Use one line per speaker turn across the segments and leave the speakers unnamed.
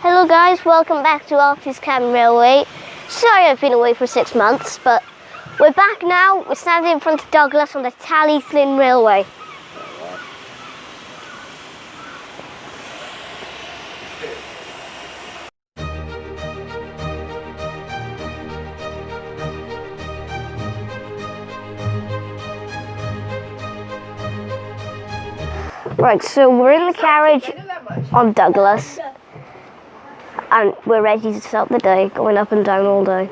Hello guys, welcome back to Alfie's Cabin Railway. Sorry I've been away for 6 months, but we're back now. We're standing in front of Douglas on the Tally-Flynn Railway. Right, so we're in the carriage on Douglas and we're ready to start the day, going up and down all day.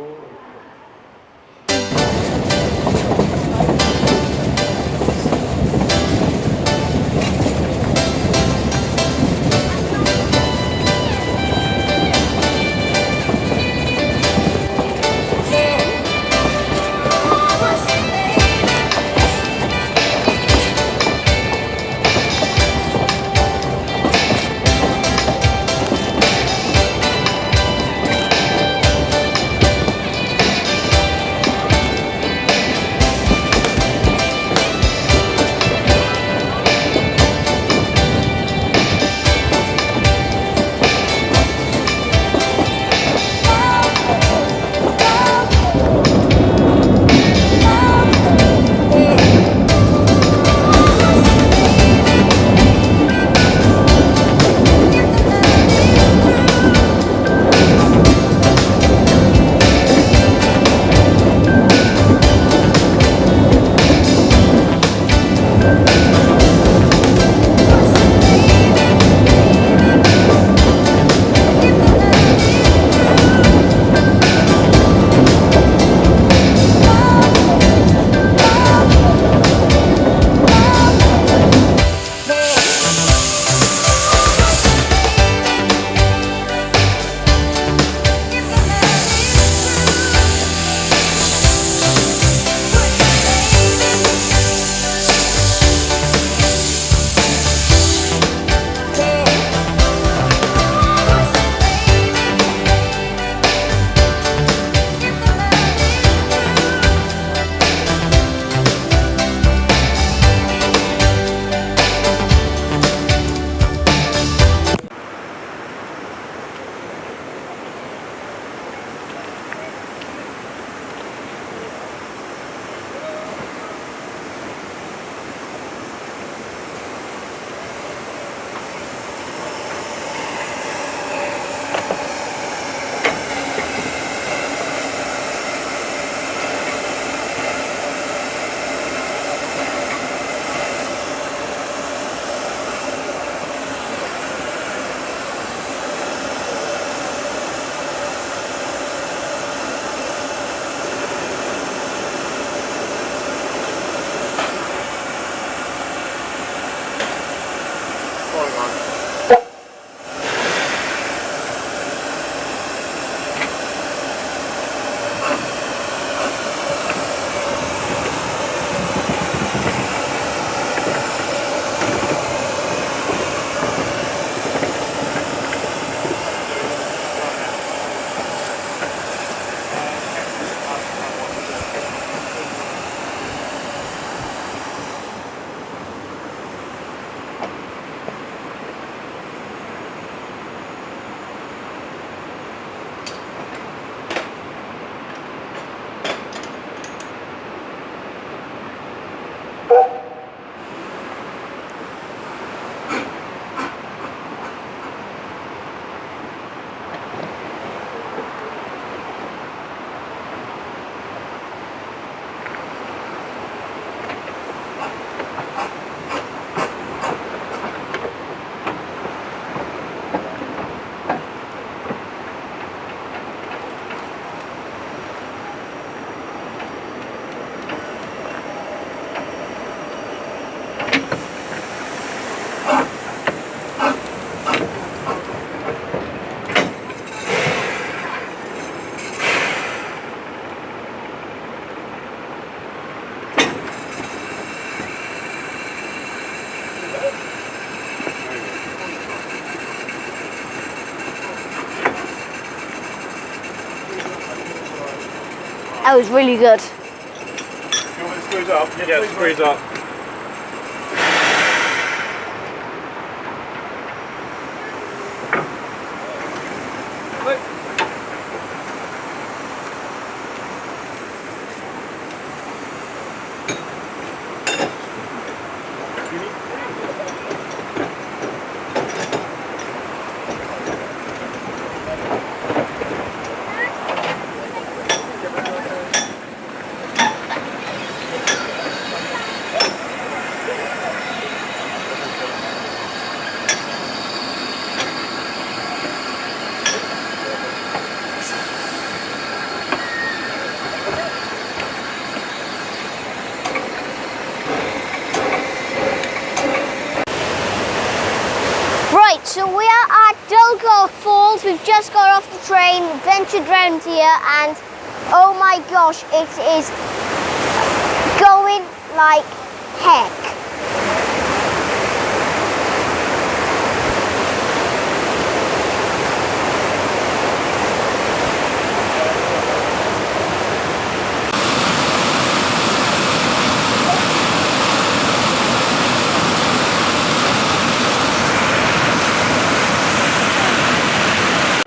That was really good.
Do you want me to squeeze up? Yeah, squeeze up.
Right, so we are at Dulgorth Falls. We've just got off the train, ventured round here, and oh my gosh, it is going like heck.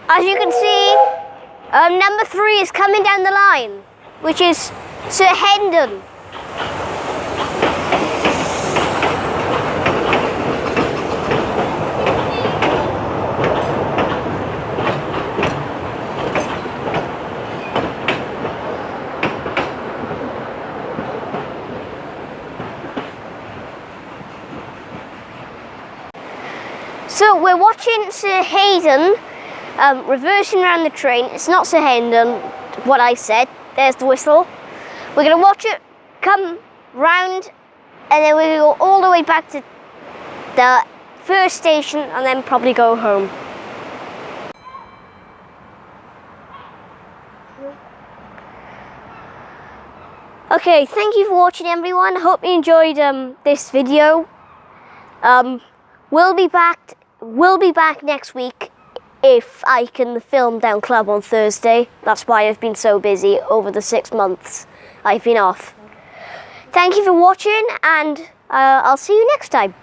As you can see, number 3 is coming down the line, which is Sir Hendon. So we're watching Sir Hayden reversing around the train. It's not Sir Hendon, what I said. There's the whistle. We're going to watch it come round, and then we'll go all the way back to the first station and then probably go home. Okay, thank you for watching, everyone. Hope you enjoyed this video. We'll be back next week if I can film Down Club on Thursday. That's why I've been so busy over the 6 months I've been off. Thank you for watching, and I'll see you next time.